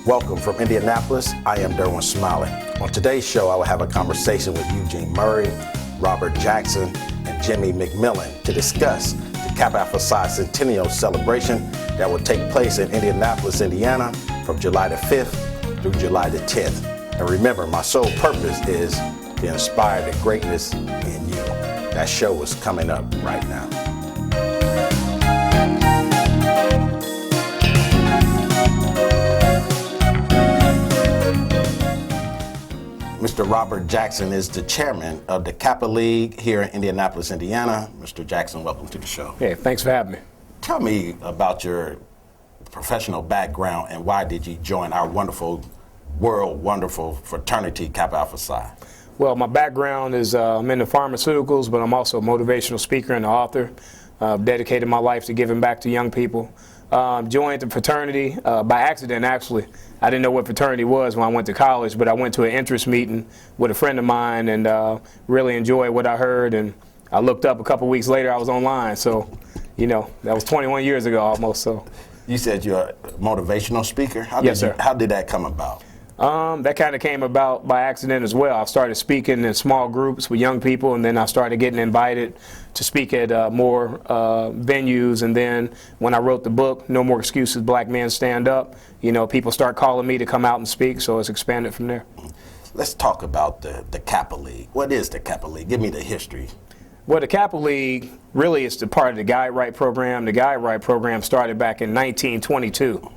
Welcome from Indianapolis. I am Derwin Smiling. On today's show, I will have a conversation with Eugene Murray, Robert Jackson, and Jimmie McMillian to discuss the Kappa Psi Centennial celebration that will take place in Indianapolis, Indiana from July the 5th through July the 10th. And remember, my sole purpose is to inspire the greatness in you. That show is coming up right now. Mr. Robert Jackson is the chairman of the Kappa League here in Indianapolis, Indiana. Mr. Jackson, welcome to the show. Hey, thanks for having me. Tell me about your professional background and why did you join our wonderful fraternity, Kappa Alpha Psi? Well, my background is I'm in the pharmaceuticals, but I'm also a motivational speaker and author. I've dedicated my life to giving back to young people. Joined the fraternity by accident, actually. I didn't know what fraternity was when I went to college, but I went to an interest meeting with a friend of mine and really enjoyed what I heard. And I looked up a couple weeks later, I was online. So, you know, that was 21 years ago almost. So. You said you're a motivational speaker? Yes, sir. How did that come about? That kind of came about by accident as well. I started speaking in small groups with young people, and then I started getting invited to speak at more venues. And then when I wrote the book, No More Excuses, Black Men Stand Up, you know, people start calling me to come out and speak, so it's expanded from there. Let's talk about the Kappa League. What is the Kappa League? Give me the history. Well, the Kappa League really is the part of the Guide Right program. The Guide Right program started back in 1922.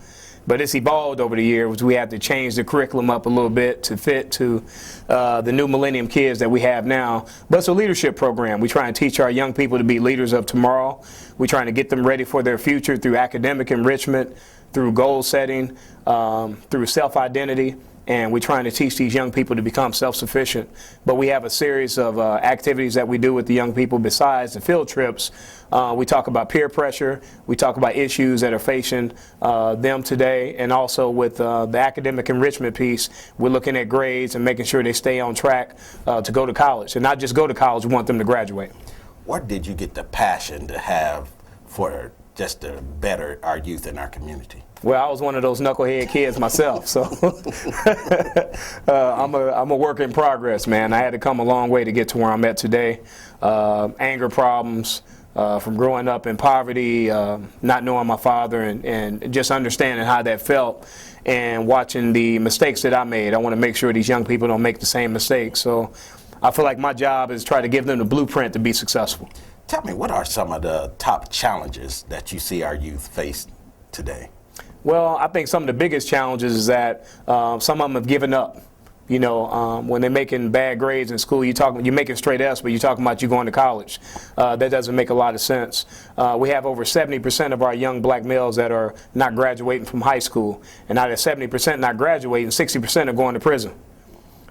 But it's evolved over the years. We had to change the curriculum up a little bit to fit to the new millennium kids that we have now. But it's a leadership program. We try and teach our young people to be leaders of tomorrow. We're trying to get them ready for their future through academic enrichment, through goal setting, through self-identity. And we're trying to teach these young people to become self-sufficient. But we have a series of activities that we do with the young people besides the field trips. We talk about peer pressure. We talk about issues that are facing them today. And also with the academic enrichment piece, we're looking at grades and making sure they stay on track to go to college. And not just go to college, we want them to graduate. Where did you get the passion to have for just to better our youth in our community? Well, I was one of those knucklehead kids myself, so I'm a work in progress, man. I had to come a long way to get to where I'm at today. Anger problems from growing up in poverty, not knowing my father, and just understanding how that felt, and watching the mistakes that I made. I want to make sure these young people don't make the same mistakes. So I feel like my job is to try to give them the blueprint to be successful. Tell me, what are some of the top challenges that you see our youth face today? Well, I think some of the biggest challenges is that some of them have given up. You know, when they're making bad grades in school, you're making straight F's, but you're talking about you going to college. That doesn't make a lot of sense. We have over 70% of our young black males that are not graduating from high school. And out of 70% not graduating, 60% are going to prison.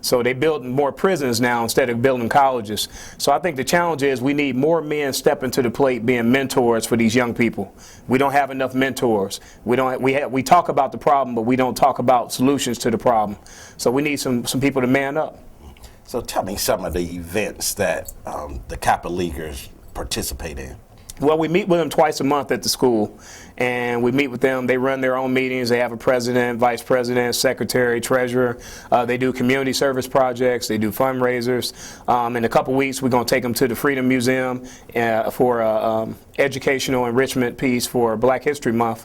So they're building more prisons now instead of building colleges. So I think the challenge is we need more men stepping to the plate being mentors for these young people. We don't have enough mentors. We talk about the problem, but we don't talk about solutions to the problem. So we need some people to man up. So tell me some of the events that the Kappa Leaguers participate in. Well, we meet with them twice a month at the school, and we meet with them. They run their own meetings. They have a president, vice president, secretary, treasurer. They do community service projects. They do fundraisers. In a couple weeks, we're going to take them to the Freedom Museum for educational enrichment piece for Black History Month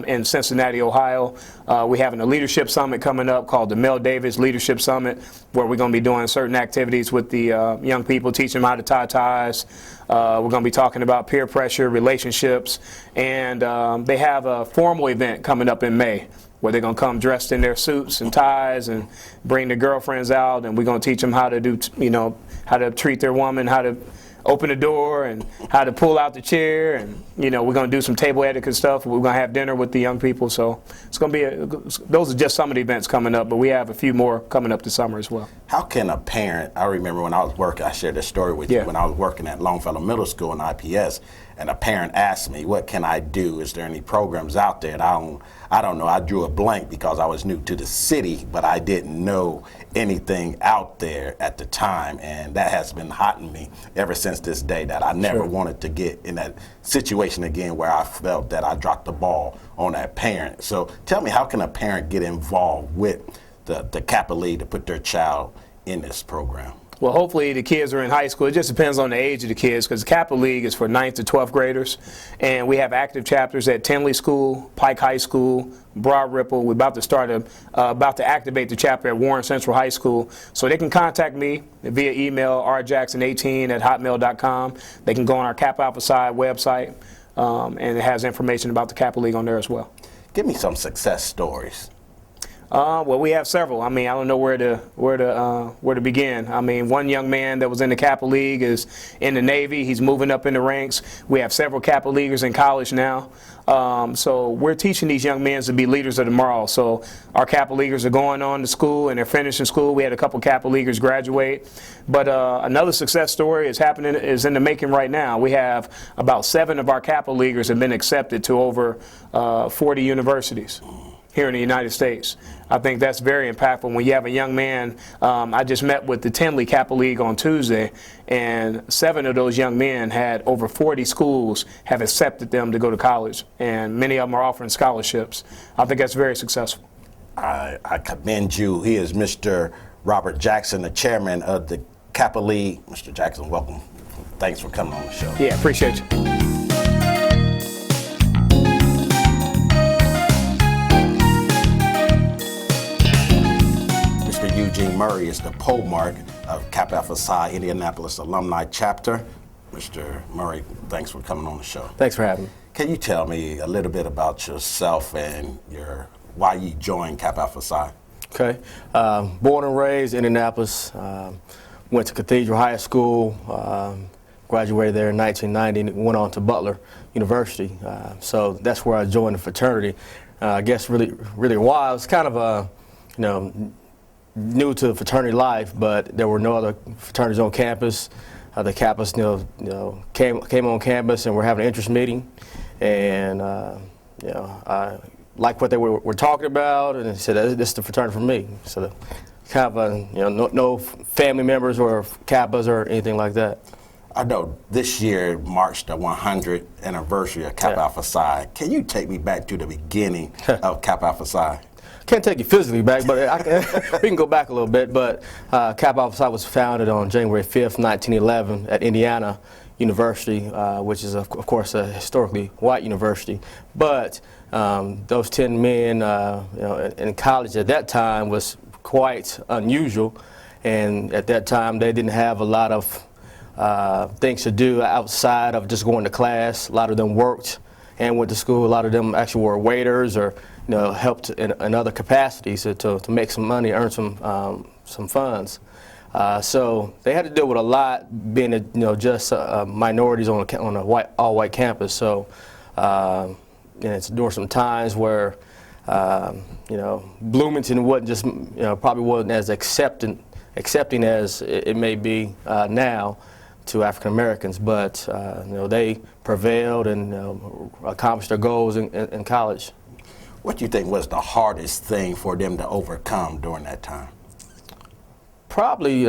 in Cincinnati, Ohio. We're having a leadership summit coming up called the Mel Davis Leadership Summit, where we're going to be doing certain activities with the young people, teaching them how to tie ties. We're going to be talking about peer pressure, relationships, and they have a formal event coming up in May where they're going to come dressed in their suits and ties and bring their girlfriends out, and we're going to teach them how to do, how to treat their woman, how to open the door and how to pull out the chair, and we're going to do some table etiquette stuff. We're going to have dinner with the young people, so it's going to be those are just some of the events coming up, but we have a few more coming up this summer as well. How can a parent, I remember when I was working, I shared this story with you, when I was working at Longfellow Middle School in IPS, and a parent asked me, what can I do? Is there any programs out there? And I don't know. I drew a blank because I was new to the city, but I didn't know anything out there at the time. And that has been haunting me ever since this day, that I never wanted to get in that situation again where I felt that I dropped the ball on that parent. So tell me, how can a parent get involved with the Kappa League to put their child in this program? Well, hopefully the kids are in high school. It just depends on the age of the kids, because the Kappa League is for 9th to 12th graders. And we have active chapters at Tinley School, Pike High School, Broad Ripple. We're about to activate the chapter at Warren Central High School. So they can contact me via email, rjackson18@hotmail.com. They can go on our Kappa Alpha Psi website, and it has information about the Kappa League on there as well. Give me some success stories. Well, we have several. I mean, I don't know where to begin. I mean, one young man that was in the Kappa League is in the Navy. He's moving up in the ranks. We have several Kappa Leaguers in college now. So we're teaching these young men to be leaders of tomorrow. So our Kappa Leaguers are going on to school and they're finishing school. We had a couple Kappa Leaguers graduate. But another success story is in the making right now. We have about 7 of our Kappa Leaguers have been accepted to over 40 universities here in the United States. I think that's very impactful when you have a young man. I just met with the Tinley Kappa League on Tuesday, and 7 of those young men had over 40 schools have accepted them to go to college, and many of them are offering scholarships. I think that's very successful. I commend you. He is Mr. Robert Jackson, the chairman of the Kappa League. Mr. Jackson, welcome. Thanks for coming on the show. Yeah, appreciate you. Eugene Murray is the Polemarch of Kappa Alpha Psi Indianapolis Alumni Chapter. Mr. Murray, thanks for coming on the show. Thanks for having me. Can you tell me a little bit about yourself and why you joined Kappa Alpha Psi? Okay. Born and raised in Indianapolis. Went to Cathedral High School. Graduated there in 1990 and went on to Butler University. So that's where I joined the fraternity. I guess really why I was kind of new to fraternity life, but there were no other fraternities on campus. The Kappas, came on campus and were having an interest meeting, and I liked what they were talking about, and I said, "This is the fraternity for me." So, kind of no family members or Kappas or anything like that. I know this year marks the 100th anniversary of Kappa Alpha Psi. Can you take me back to the beginning of Kappa Alpha Psi? Can't take you physically back, but we can go back a little bit. But Kappa Alpha Psi was founded on January 5th, 1911 at Indiana University, which is, of course, a historically white university. But those 10 men in college at that time was quite unusual. And at that time, they didn't have a lot of things to do outside of just going to class. A lot of them worked and went to school. A lot of them actually were waiters or helped in other capacities to make some money, earn some funds. So they had to deal with a lot, being just minorities on a all-white campus. So it's during some times where Bloomington wasn't just probably wasn't as accepting as it may be now to African Americans, but they prevailed and accomplished their goals in college. What do you think was the hardest thing for them to overcome during that time? Probably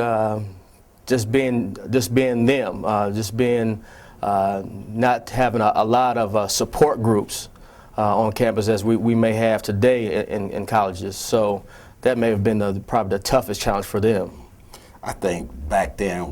just being them, just being not having a lot of support groups on campus as we may have today in colleges. So that may have been probably the toughest challenge for them. I think back then,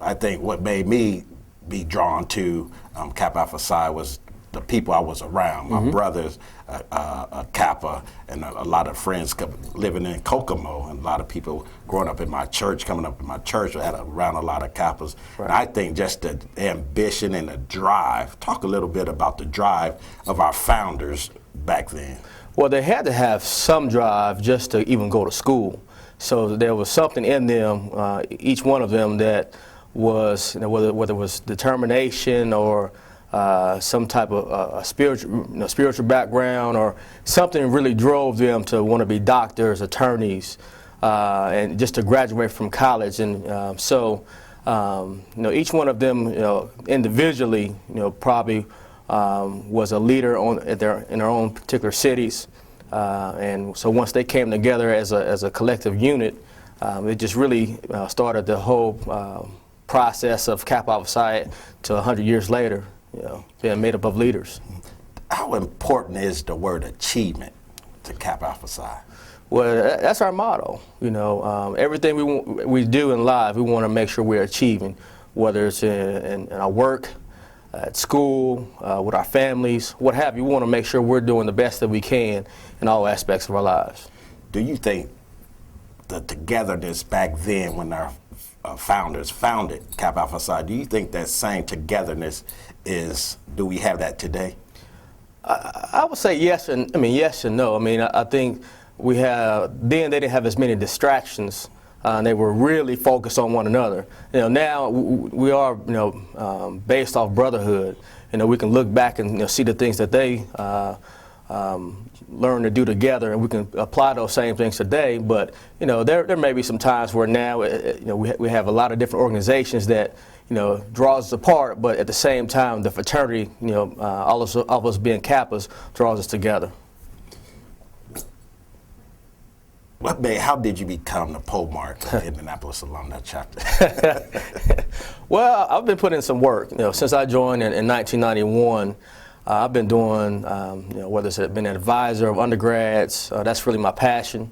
I think what made me be drawn to Kappa Alpha Psi was the people I was around. My brother's a Kappa, and a lot of friends living in Kokomo, and a lot of people growing up in my church, coming up in my church, I had around a lot of Kappas. Right. And I think just the ambition and the drive. Talk a little bit about the drive of our founders back then. Well, they had to have some drive just to even go to school. So there was something in them, each one of them, that was, whether it was determination or some type of spiritual background, or something really drove them to want to be doctors, attorneys, and just to graduate from college. And so Each one of them, individually, probably was a leader in their own particular cities, and so once they came together as a collective unit, it just really started the whole process of Kappa Alpha Psi to 100 years later, being made up of leaders. How important is the word achievement to Kappa Alpha Psi? Well, that's our motto. Everything we do in life, we want to make sure we're achieving, whether it's in our work, at school, with our families, what have you. We want to make sure we're doing the best that we can in all aspects of our lives. Do you think the togetherness back then when our founders founded Kappa Alpha Psi, do you think that same togetherness do we have that today? I would say yes and no. I think then they didn't have as many distractions. They were really focused on one another. Now we are, based off brotherhood. We can look back and see the things that they learn to do together, and we can apply those same things today. But there may be some times where now we have a lot of different organizations that draws us apart, but at the same time the fraternity, all of us being Kappas, draws us together. How did you become the Polemarch of the Indianapolis Alumni Chapter? Well, I've been putting in some work. Since I joined in 1991, I've been doing, whether it's been an advisor of undergrads, that's really my passion.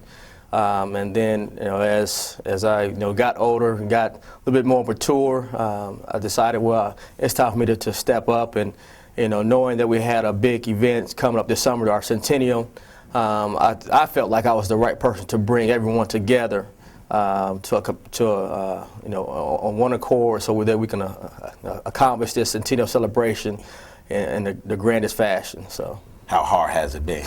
And then, as I got older and got a little bit more mature, I decided, well, it's time for me to step up. And knowing that we had a big event coming up this summer, our Centennial, I felt like I was the right person to bring everyone together on one accord, so that we can accomplish this Centennial celebration in the grandest fashion. So. How hard has it been?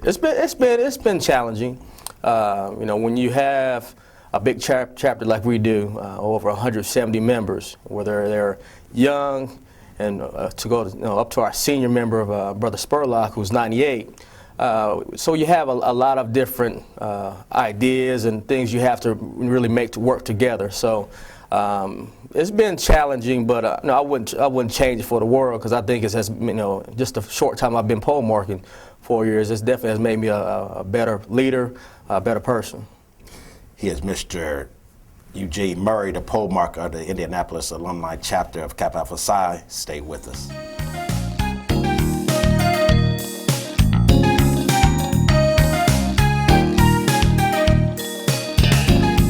It's been challenging. When you have a big chapter like we do, over 170 members, whether they're young, and to go up to our senior member, Brother Spurlock, who's 98. So you have a lot of different ideas and things you have to really make to work together. So it's been challenging, but I wouldn't change it for the world, because I think it has, just a short time I've been polemarching, 4 years, it definitely has made me a better leader, a better person. He is Mr. Eugene Murray, the Polemarch of the Indianapolis Alumni Chapter of Kappa Alpha Psi. Stay with us.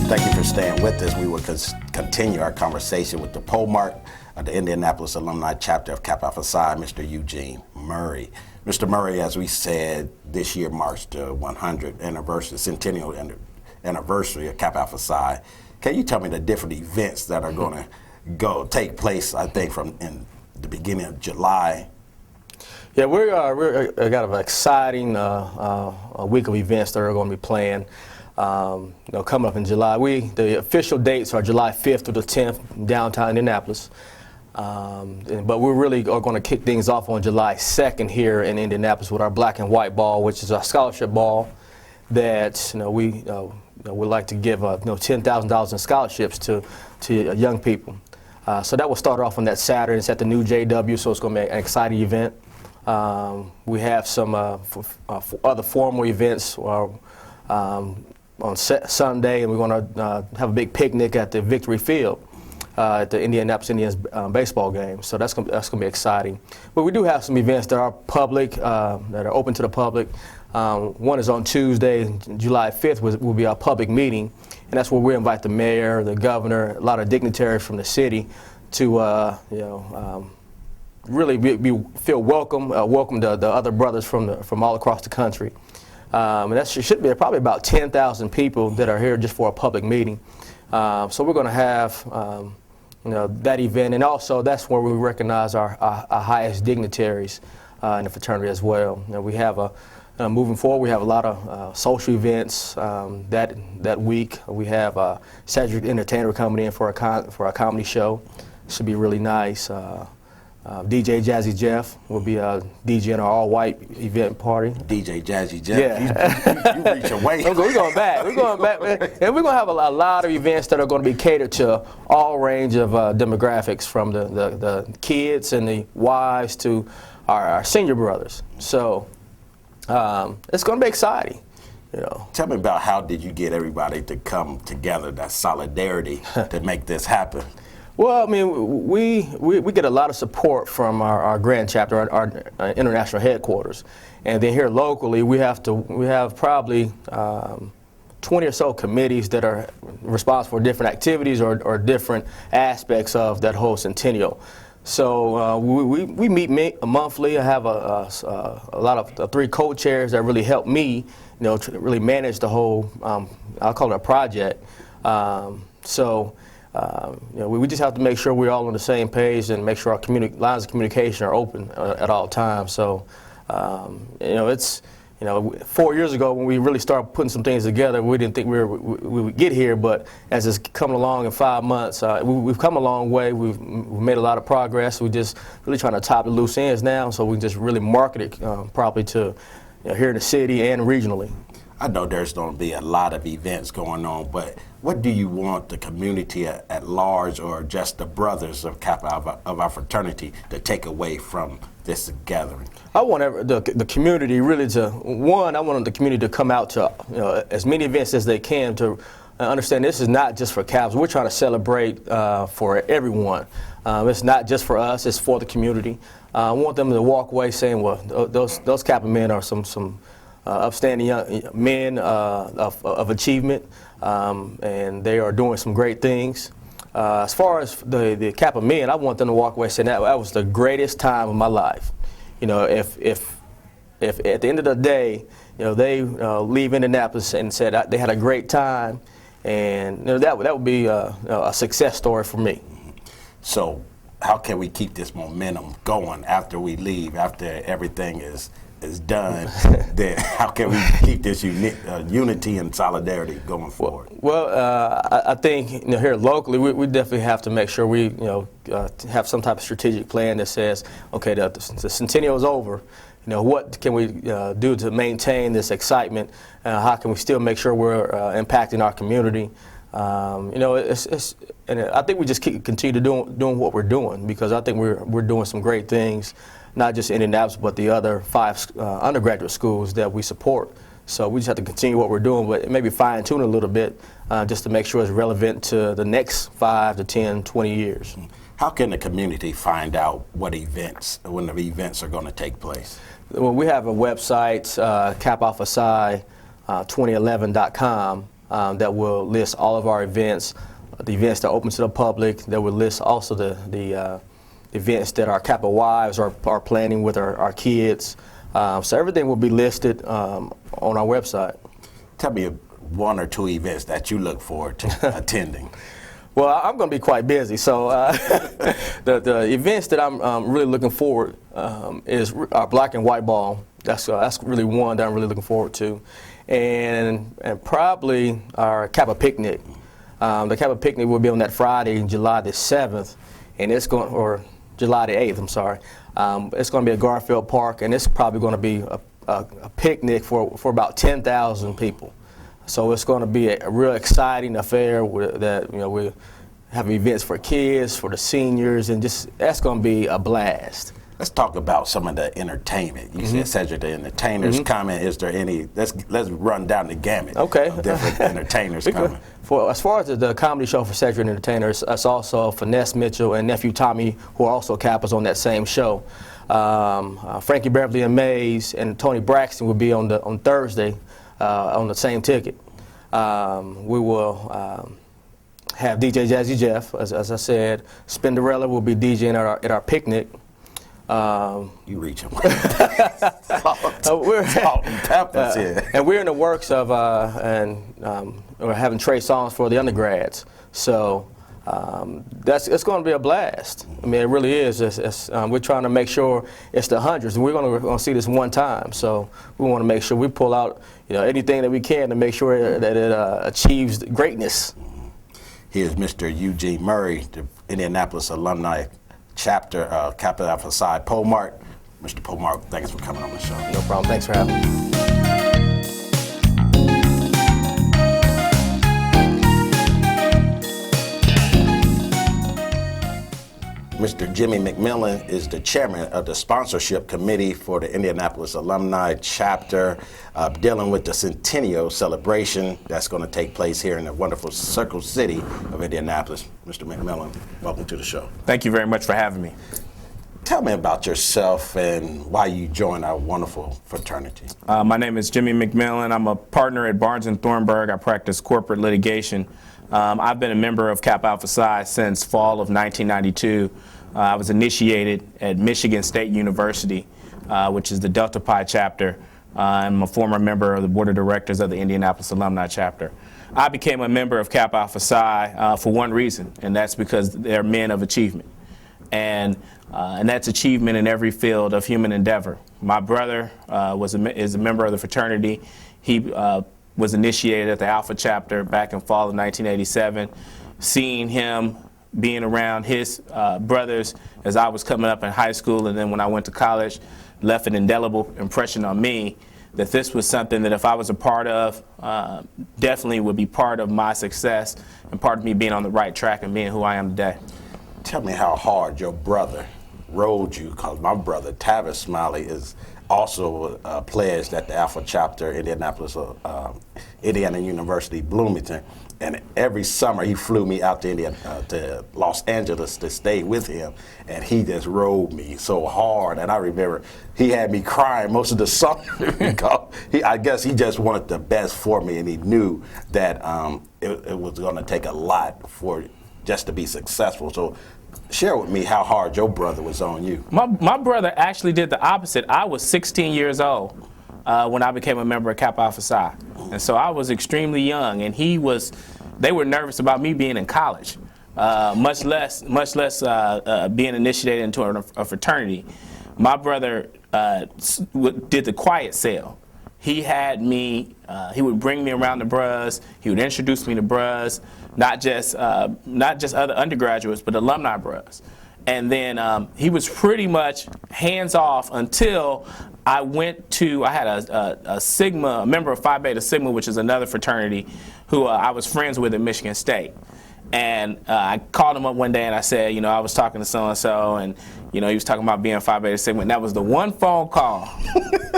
Thank you for staying with us. We will continue our conversation with the Polemarch of the Indianapolis Alumni Chapter of Kappa Alpha Psi, Mr. Eugene Murray. Mr. Murray, as we said, this year marks the 100th anniversary, Centennial anniversary of Kappa Alpha Psi. Can you tell me the different events that are going to take place, I think, from in the beginning of July? Yeah, we're got an exciting week of events that are going to be planned. Coming up in July. The official dates are July 5th through the 10th, downtown Indianapolis. But we really are going to kick things off on July 2nd here in Indianapolis with our Black and White Ball, which is our scholarship ball that we would like to give $10,000 in scholarships to young people. So that will start off on that Saturday. It's at the new JW, so it's going to be an exciting event. We have some other formal events on Sunday, and we're going to have a big picnic at the Victory Field at the Indianapolis Indians baseball game. So that's going to be exciting. But we do have some events that are public, that are open to the public. One is on Tuesday, July 5th, will be our public meeting, and that's where we invite the mayor, the governor, a lot of dignitaries from the city to really feel welcome, welcome the other brothers from all across the country. And that should be probably about 10,000 people that are here just for a public meeting. So we're going to have that event, and also that's where we recognize our highest dignitaries in the fraternity as well. We have moving forward, we have a lot of social events that week. We have Cedric Entertainer coming in for a comedy show. Should be really nice. DJ Jazzy Jeff will be DJing our all-white event party. DJ Jazzy Jeff, Yeah. you reach away. We're going back. We're going back, and we're going to have a lot of events that are going to be catered to all range of demographics, from the kids and the wives to our senior brothers. So it's going to be exciting. You know. Tell me about, how did you get everybody to come together, that solidarity to make this happen? Well, I mean, we get a lot of support from our grand chapter, our international headquarters, and then here locally we have probably 20 or so committees that are responsible for different activities or different aspects of that whole Centennial. So we meet monthly. I have a lot of 3 co-chairs that really help me, you know, to really manage the whole. I'll call it a project. You know, we just have to make sure we're all on the same page and make sure our lines of communication are open at all times. So, you know, it's, you know, 4 years ago when we really started putting some things together, we didn't think we would get here. But as it's coming along in 5 months, we've come a long way. We've made a lot of progress. We're just really trying to top the loose ends now, so we can just really market it properly to, you know, here in the city and regionally. I know there's going to be a lot of events going on, but what do you want the community at large, or just the brothers of Kappa, of our fraternity, to take away from this gathering? I want the community really to, I want the community to come out to, you know, as many events as they can, to understand this is not just for Kappas. We're trying to celebrate for everyone. It's not just for us, it's for the community. I want them to walk away saying, well, those Kappa men are some upstanding young men of achievement, and they are doing some great things. As far as the Kappa men, I want them to walk away saying that was the greatest time of my life. You know, if at the end of the day, you know, they leave Indianapolis and said they had a great time, and you know, that would be a success story for me. So, how can we keep this momentum going after we leave, after everything is done? Then how can we keep this unity and solidarity going forward? Well, I think, you know, here locally we definitely have to make sure we, you know, have some type of strategic plan that says, okay, the Centennial is over. You know, what can we do to maintain this excitement? How can we still make sure we're impacting our community? You know, and I think we just continue to doing what we're doing, because I think we're doing some great things, not just in Indianapolis, but the other 5 undergraduate schools that we support. So we just have to continue what we're doing, but maybe fine tune a little bit, just to make sure it's relevant to the next 5 to 10, 20 years. How can the community find out when the events are going to take place? Well, we have a website, Kappa 2011.com, that will list all of our events, the events that are open to the public. That will list also the events that our Kappa wives are planning with our kids. So everything will be listed on our website. Tell me 1 or 2 events that you look forward to attending. Well, I'm going to be quite busy, so the events that I'm really looking forward is our Black and White Ball. That's really one that I'm really looking forward to, and probably our Kappa Picnic. The Kappa Picnic will be on that Friday, July the 7th, and or July the 8th. I'm sorry. It's going to be at Garfield Park, and it's probably going to be a picnic for about 10,000 people. So it's going to be a real exciting affair that, you know, we have events for kids, for the seniors, and that's going to be a blast. Let's talk about some of the entertainment. You said Cedric, the entertainers coming. Is there any? Let's run down the gamut. Okay. Of different entertainers coming. As far as the comedy show for Cedric entertainers, it's also Finesse Mitchell and nephew Tommy, who are also Kappas, on that same show. Frankie Beverly and Mays and Tony Braxton will be on Thursday on the same ticket. We will have DJ Jazzy Jeff, as I said. Spinderella will be DJing at our picnic. You reach them. We're salt and peppers here. And we're in the works of we're having Trey songs for the undergrads. So it's going to be a blast. I mean, it really is. We're trying to make sure it's the hundreds, and we're going to see this one time. So we want to make sure we pull out, you know, anything that we can to make sure that it achieves greatness. Here's Mr. Eugene Murray, the Indianapolis Alumni Chapter of Kappa Alpha Psi, Polemarch. Mr. Polemarch, thanks for coming on the show. No problem. Thanks for having me. Mr. Jimmie McMillian is the chairman of the sponsorship committee for the Indianapolis Alumni Chapter, dealing with the Centennial celebration that's going to take place here in the wonderful Circle City of Indianapolis. Mr. McMillian, welcome to the show. Thank you very much for having me. Tell me about yourself and why you joined our wonderful fraternity. My name is Jimmie McMillian. I'm a partner at Barnes & Thornburg. I practice corporate litigation. I've been a member of Kappa Alpha Psi since fall of 1992. I was initiated at Michigan State University, which is the Delta Pi chapter. I'm a former member of the board of directors of the Indianapolis Alumni Chapter. I became a member of Kappa Alpha Psi for one reason, and that's because they're men of achievement. And that's achievement in every field of human endeavor. My brother is a member of the fraternity. He was initiated at the Alpha chapter back in fall of 1987. Seeing him being around his brothers as I was coming up in high school, and then when I went to college, left an indelible impression on me that this was something that if I was a part of, definitely would be part of my success and part of me being on the right track and being who I am today. Tell me how hard your brother rode you, because my brother, Tavis Smiley, is also pledged at the Alpha Chapter, Indianapolis, Indiana University, Bloomington. And every summer he flew me out to Los Angeles to stay with him, and he just rode me so hard. And I remember he had me crying most of the summer because I guess he just wanted the best for me, and he knew that it was going to take a lot for just to be successful. So share with me how hard your brother was on you. My brother actually did the opposite. I was 16 years old when I became a member of Kappa Alpha Psi. And so I was extremely young, and they were nervous about me being in college, much less being initiated into a fraternity. My brother did the quiet sale. He had me, he would bring me around the bros, he would introduce me to bros, not just other undergraduates, but alumni bros. And then he was pretty much hands off until I had a member of Phi Beta Sigma, which is another fraternity, who I was friends with at Michigan State. And I called him up one day and I said, I was talking to so-and-so, and he was talking about being Phi Beta Sigma. And that was the one phone call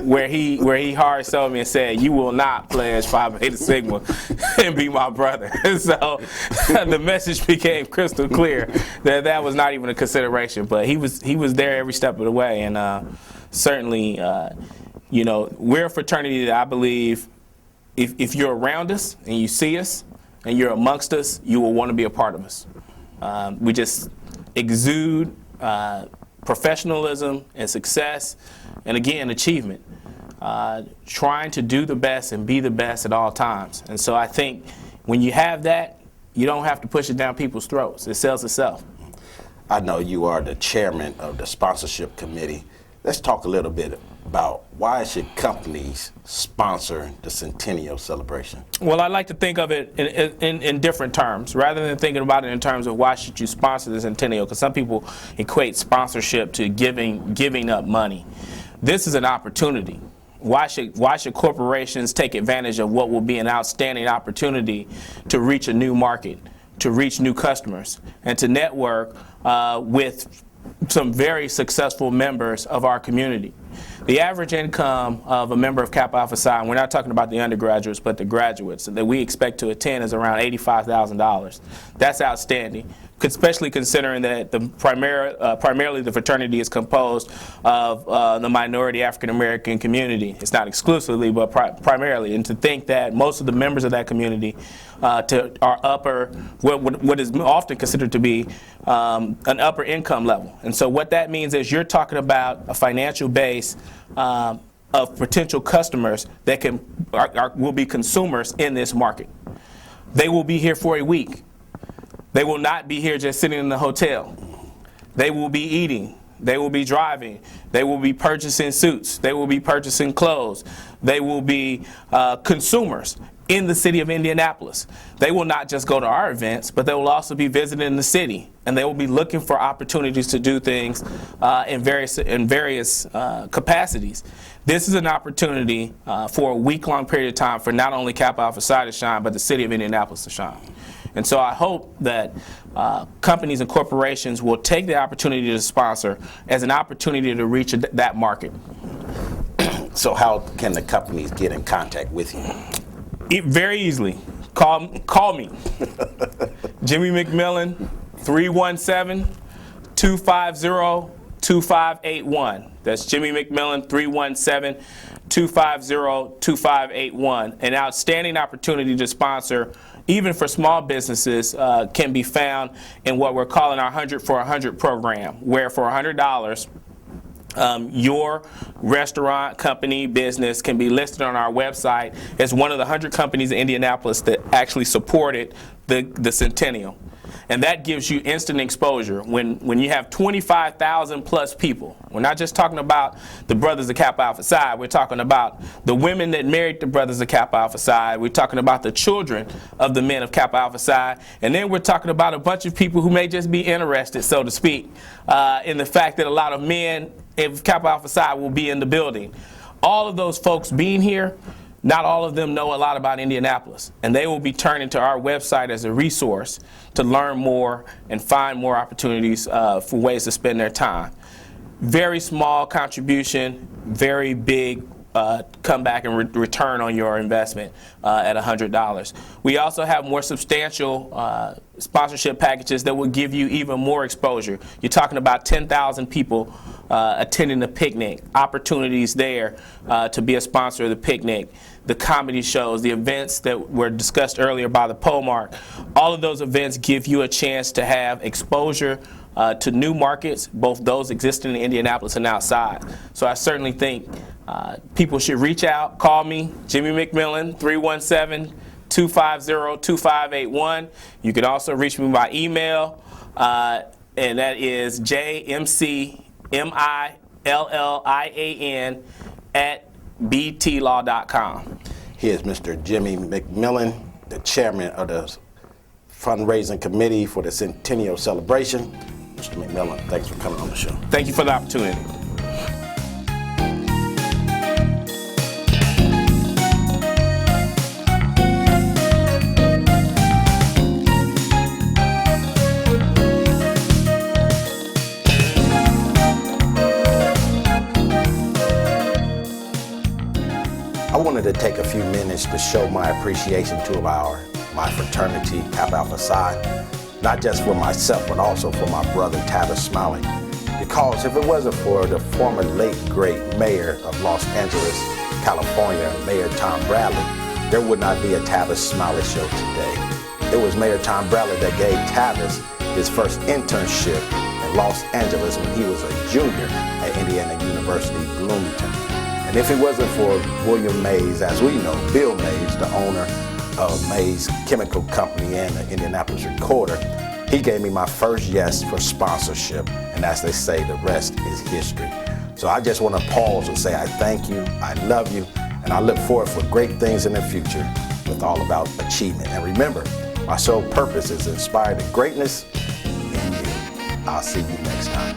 where he hard sold me and said, "You will not pledge Phi Beta Sigma and be my brother." So the message became crystal clear that was not even a consideration. But he was there every step of the way, and certainly, we're a fraternity that I believe if you're around us and you see us and you're amongst us, you will want to be a part of us. We just exude professionalism and success, and again, achievement. Trying to do the best and be the best at all times. And so I think when you have that, you don't have to push it down people's throats. It sells itself. I know you are the chairman of the sponsorship committee. Let's talk a little bit about why should companies sponsor the Centennial celebration? Well, I like to think of it in different terms, rather than thinking about it in terms of why should you sponsor the Centennial, because some people equate sponsorship to giving up money. This is an opportunity. Why should corporations take advantage of what will be an outstanding opportunity to reach a new market, to reach new customers, and to network with some very successful members of our community? The average income of a member of Kappa Alpha Psi, and we're not talking about the undergraduates, but the graduates that we expect to attend, is around $85,000. That's outstanding, especially considering that primarily the fraternity is composed of the minority African American community. It's not exclusively, but primarily. And to think that most of the members of that community are upper, what is often considered to be an upper income level. And so what that means is you're talking about a financial base of potential customers that will be consumers in this market. They will be here for a week. They will not be here just sitting in the hotel. They will be eating. They will be driving. They will be purchasing suits. They will be purchasing clothes. They will be consumers in the city of Indianapolis. They will not just go to our events, but they will also be visiting the city, and they will be looking for opportunities to do things in various capacities. This is an opportunity for a week-long period of time for not only Kappa Alpha Psi to shine, but the city of Indianapolis to shine. And so I hope that companies and corporations will take the opportunity to sponsor as an opportunity to reach that market. So how can the companies get in contact with you? Very easily. Call me. Jimmie McMillian, 317-250-2581. That's Jimmie McMillian, 317-250-2581. An outstanding opportunity to sponsor, even for small businesses, can be found in what we're calling our 100 for 100 program, where for $100, your restaurant, company, business can be listed on our website as one of the 100 companies in Indianapolis that actually supported the Centennial. And that gives you instant exposure. When you have 25,000 plus people, we're not just talking about the brothers of Kappa Alpha Psi, we're talking about the women that married the brothers of Kappa Alpha Psi, we're talking about the children of the men of Kappa Alpha Psi, and then we're talking about a bunch of people who may just be interested, so to speak, in the fact that a lot of men of Kappa Alpha Psi will be in the building. All of those folks being here, not all of them know a lot about Indianapolis, and they will be turning to our website as a resource to learn more and find more opportunities for ways to spend their time. Very small contribution, very big comeback and return on your investment at $100. We also have more substantial sponsorship packages that will give you even more exposure. You're talking about 10,000 people attending the picnic, opportunities there to be a sponsor of the picnic, the comedy shows, the events that were discussed earlier by the Polemarch. All of those events give you a chance to have exposure to new markets, both those existing in Indianapolis and outside. So I certainly think people should reach out, call me, Jimmie McMillian, 317-250-2581. You can also reach me by email, and that is jmcmillian@btlaw.com. Here's Mr. Jimmie McMillian, the chairman of the fundraising committee for the Centennial celebration. Mr. McMillian, thanks for coming on the show. Thank you for the opportunity. I wanted to take a few minutes to show my appreciation to my fraternity, Kappa Alpha Psi, not just for myself, but also for my brother, Tavis Smiley. Because if it wasn't for the former late, great mayor of Los Angeles, California, Mayor Tom Bradley, there would not be a Tavis Smiley show today. It was Mayor Tom Bradley that gave Tavis his first internship in Los Angeles when he was a junior at Indiana University, Bloomington. And if it wasn't for William Mays, as we know, Bill Mays, the owner of Mays Chemical Company and the Indianapolis Recorder, he gave me my first yes for sponsorship. And as they say, the rest is history. So I just want to pause and say I thank you, I love you, and I look forward for great things in the future with all about achievement. And remember, my sole purpose is to inspire the greatness in you. I'll see you next time.